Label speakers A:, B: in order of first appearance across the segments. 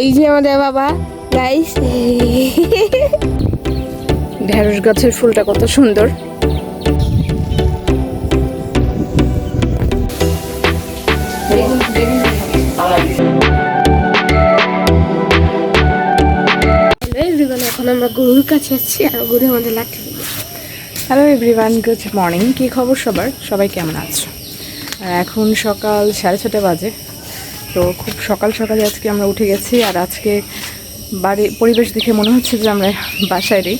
A: এই যে আমাদের বাবা গাইস,
B: ঢেঁড়স গাছের ফুলটা কত সুন্দর।
A: এখন আমরা গরুর কাছে আসছি আর গরুর মধ্যে লাঠি।
B: Hello everyone, good morning. কী খবর সবার? সবাই কেমন আছো? এখন সকাল 6:30 বাজে। তো খুব সকাল সকালে আজকে আমরা উঠে গেছি। আর আজকে বাড়ির পরিবেশ দেখে মনে হচ্ছে যে আমরা বাসায় নেই।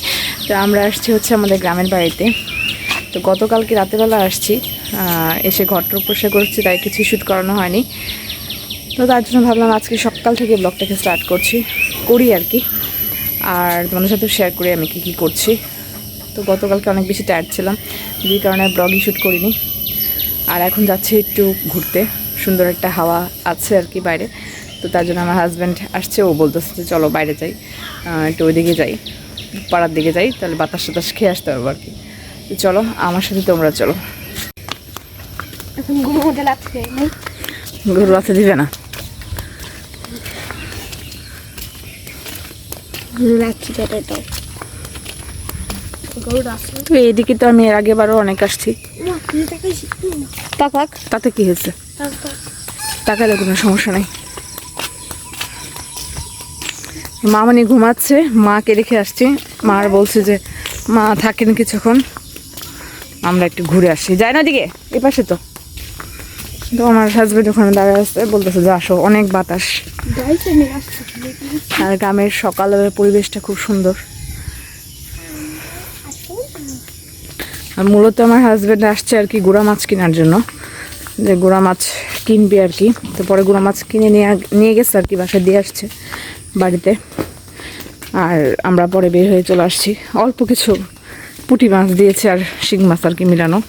B: তো আমরা আসছি হচ্ছে আমাদের গ্রামের বাড়িতে। তো গতকালকে রাতেরবেলা আসছি, এসে ঘরটার পরিষ্কার করছি, তাই কিছু শ্যুট করানো হয়নি। তো তার জন্য ভাবলাম আজকে সকাল থেকে ব্লগটাকে স্টার্ট করি আর কি। আর তোমাদের সাথে শেয়ার করি আমি কী করছি। তো গতকালকে অনেক বেশি টায়ার্ড ছিলাম, যে কারণে ব্লগই শ্যুট করিনি। আর এখন যাচ্ছি একটু ঘুরতে, সুন্দর একটা হাওয়া আছে আর কি বাইরে। তো তার জন্য আমার হাজব্যান্ড আসছে, ও বলতেছে যে চলো বাইরে যাই, একটু ওইদিকে যাই, পাড়ার দিকে যাই, তাহলে বাতাস টাতাস খেয়ে আসতে পারবো আর কি। তো চলো আমার সাথে তোমরা চলো।
A: এখন গরুর মধ্যে লাঠি নেই,
B: গরু আছে দিবে না,
A: লাঠি কেটে দাও।
B: তো এইদিকে তো আমি এর আগেবারও অনেক আসছি।
A: তাকাক,
B: তাতে কি হয়েছে? তাকালে কোনো সমস্যা নেই। মামনি ঘুমাচ্ছে, মাকে রেখে আসছি। মার বলছে যে মা থাকেন কিছুক্ষণ, আমরা একটু ঘুরে আসি। যাই না দিকে, এ পাশে তো। তো আমার হাজব্যান্ড ওখানে দাঁড়িয়ে আসছে, বলতেছে যে আসো, অনেক বাতাস। আর গ্রামের সকালের পরিবেশটা খুব সুন্দর। আর মূলত আমার হাজব্যান্ড আসছে আর কি গুড়া মাছ কেনার জন্য, যে গুড়া মাছ কিনবে আর কি। তো পরে গুড়া মাছ কিনে নিয়ে গেছে আর কি, বাসায় দিয়ে আসছে বাড়িতে। আর আমরা পরে বের হয়ে চলে আসছি। অল্প কিছু পুঁটি মাছ দিয়েছে আর শিং মাছ আর কি মিলানো।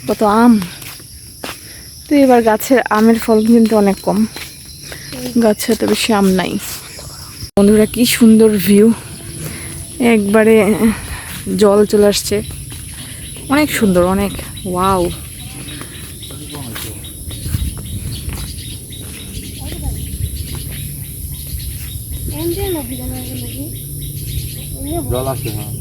B: কত আম! তো এবার গাছের আমের ফল কিন্তু অনেক কম, গাছে এত বেশি আম নাই। বন্ধুরা কি সুন্দর ভিউ, একবারে জল চলে আসছে, অনেক সুন্দর, অনেক ওয়াও।
C: জল আছে, হ্যাঁ।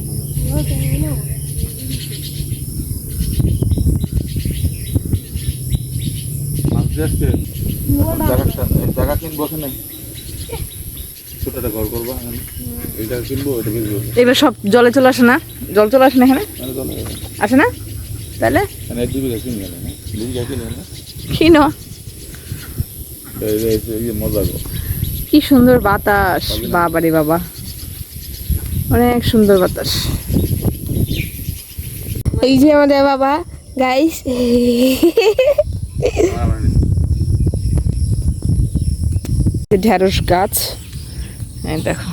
C: জায়গা কিনবো, ওখানে ছোট একটা ঘর করবো, এটা কিনবো, ওটা বেচবো।
B: এবার সব জলে চলে আসে না? জল চলে আসে না এখানে? আসে না? তাহলে
C: 2 বিঘা কিনে গেলে না, 2 বিঘা কিনে না,
B: কিনো।
C: মজা গো,
B: কি সুন্দর বাতাস, বাবারে বাবা, অনেক সুন্দর বাতাস।
A: এই যে আমাদের বাবা গাইস,
B: ঢেঁড়স গাছ, দেখো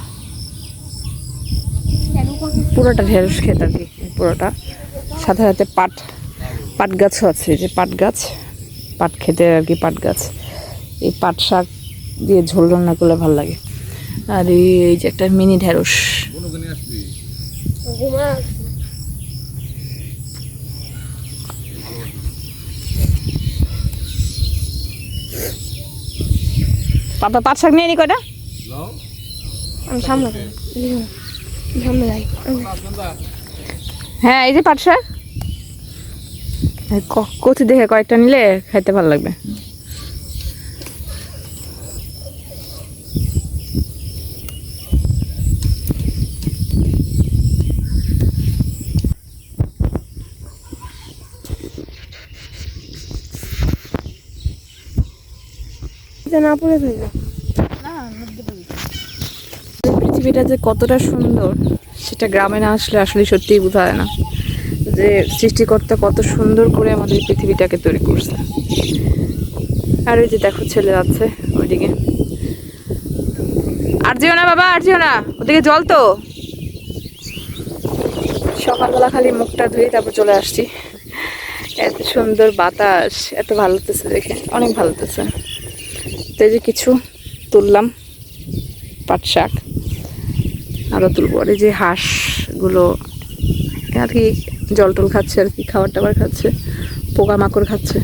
B: পুরোটা ঢেঁড়স ক্ষেত আর কি, পুরোটা। সাথে সাথে পাট গাছও আছে, যে পাট গাছ, পাট খেতে আর কি, পাট গাছ। এই পাট শাক দিয়ে ঝোল রান্না করলে ভালো লাগে। আর এই যে একটা মিনি ঢেঁড়স। পাপা পাট শাক নিয়ে নি কয়টা?
A: আমি সামনে যাই।
B: হ্যাঁ, এই যে পাট শাক, কচি দেখে কয়েকটা নিলে খাইতে ভালো লাগবে।
A: না পড়ে থাকবে।
B: পৃথিবীটা যে কতটা সুন্দর সেটা গ্রামে না আসলে আসলে সত্যিই বোঝা যায় না, যে সৃষ্টিকর্তা কত সুন্দর করে আমাদের পৃথিবীটাকে তৈরি করছে। আর ওই যে দেখো ছেলে আছে ওইদিকে। আর যেও না বাবা, আর যেও না, ওদিকে জল তো। সকালবেলা খালি মুখটা ধুয়ে তারপর চলে আসছি। এত সুন্দর বাতাস, এত ভালো লাগতেছে দেখে, অনেক ভালো লাগতেছে। তো এই যে কিছু তুললাম পাট শাক, আরও তুলবো। আর এই যে হাঁসগুলো আর কি জল টল খাচ্ছে আর কি, খাবার টাবার খাচ্ছে, পোকামাকড় খাচ্ছে।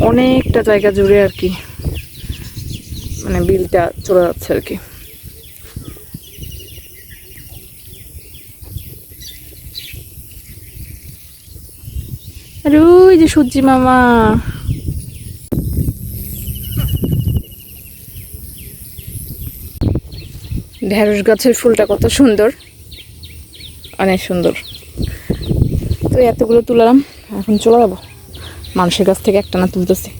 B: অনেকটা জায়গা জুড়ে আর কি মানে বিলটা চলে যাচ্ছে আর কি। আর ওই যে সূর্যি মামা, ঢেঁড়স গাছের ফুলটা কত সুন্দর, অনেক সুন্দর। তো এতগুলো তুললাম, এখন চলে যাবো। মানুষের কাছ থেকে একটা না তুলতেছি।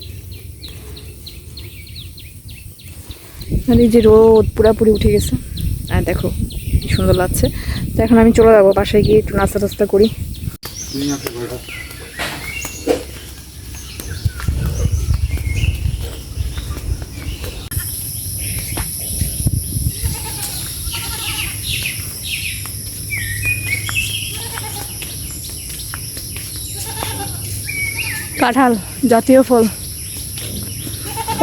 B: আর এই যে রোদ পুরাপুরি উঠে গেছে, আর দেখো কি সুন্দর লাগছে। তো এখন আমি চলে যাবো বাসায় গিয়ে একটু নাস্তা টাস্তা করি। কাঁঠাল জাতীয় ফল,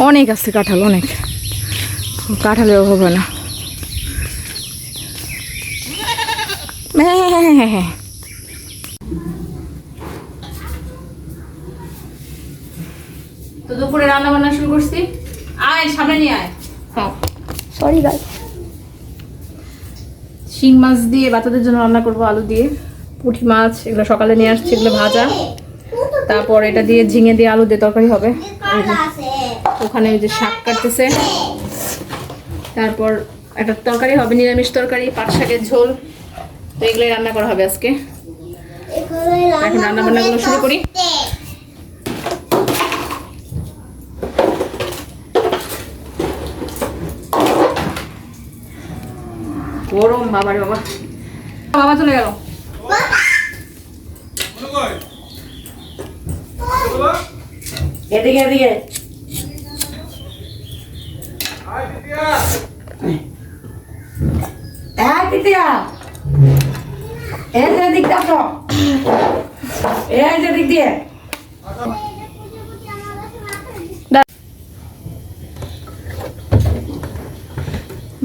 B: অনেক আছে কাঁঠাল, অনেক। কাঁঠালের অভাব হয় না। তো দুপুরে রান্না বান্না শুরু করছি। আয় সামনে নিয়ে আয়। হ্যাঁ
A: সরি গাইস।
B: শিং মাছ দিয়ে বাচ্চাদের জন্য রান্না করবো, আলু দিয়ে। পুঁটি মাছ এগুলো সকালে নিয়ে আসছি, এগুলো ভাজা। তারপর এটা দিয়ে ঝিঙে দিয়ে আলু দিয়ে তরকারি হবে। ওখানে ওই যে শাক কাটতেছে। তারপর একটা তরকারি হবে, নিরামিষ তরকারি, পাট শাকের ঝোল। তো এগুলোই রান্না করা হবে আজকে। এখন রান্না বান্নাগুলো শুরু করি। গরম বাবা রে বাবা, বাবা চলে গেল।
D: এদিকে এদিকে হ্যাঁ দিদিয়া, এই যে দিক দেখো, এই যে দিক দিয়ে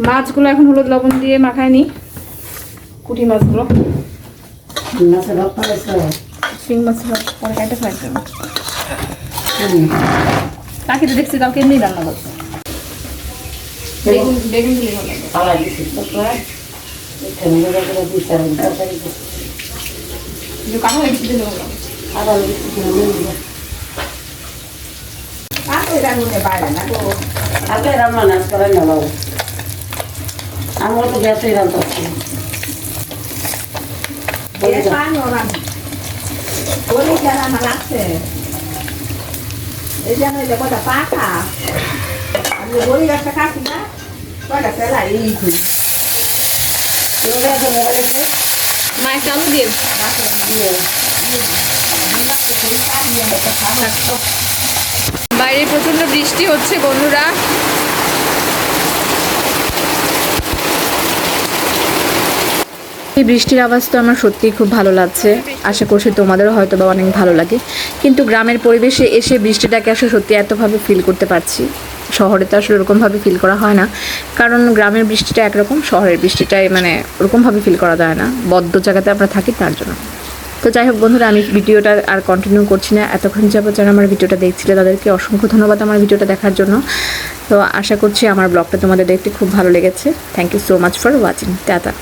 B: মাছগুলো এখন হলুদ লবণ দিয়ে মাখায় নি, পুঁটি মাছগুলো। শিং মাছ পরে কাটে ফ্রাই করবো। কাকি তো দেখছি কালকে এমনি রান্না করছে। বেগুন বেগুন দিলে ভালো লাগে। কাঁঠাল বেশি দিলে ভালো লাগে।
D: আমরা তো গ্যাসে রান্না
E: লাগছে এই যে আমি কটা পাখা আমি বলি একটা কাটি না কটা ফেলাই
B: মা একটা আলু দিয়ে বাইরে প্রচন্ড বৃষ্টি হচ্ছে বন্ধুরা। এই বৃষ্টির আওয়াজ তো আমার সত্যিই খুব ভালো লাগছে। আশা করছি তোমাদেরও হয়তো বা অনেক ভালো লাগে। কিন্তু গ্রামের পরিবেশে এসে বৃষ্টিটাকে আসলে সত্যি এতভাবে ফিল করতে পারছি। শহরে তো আসলে ওরকমভাবে ফিল করা হয় না, কারণ গ্রামের বৃষ্টিটা একরকম, শহরের বৃষ্টিটাই মানে ওরকমভাবে ফিল করা যায় না, বদ্ধ জায়গাতে আমরা থাকি তার জন্য। তো যাই হোক বন্ধুরা, আমি ভিডিওটা আর কন্টিনিউ করছি না। এতক্ষণ যাবো যারা আমার ভিডিওটা দেখছিলে তাদেরকে অসংখ্য ধন্যবাদ আমার ভিডিওটা দেখার জন্য। তো আশা করছি আমার ব্লগটা তোমাদের দেখতে খুব ভালো লেগেছে। Thank you so much for watching. Tata.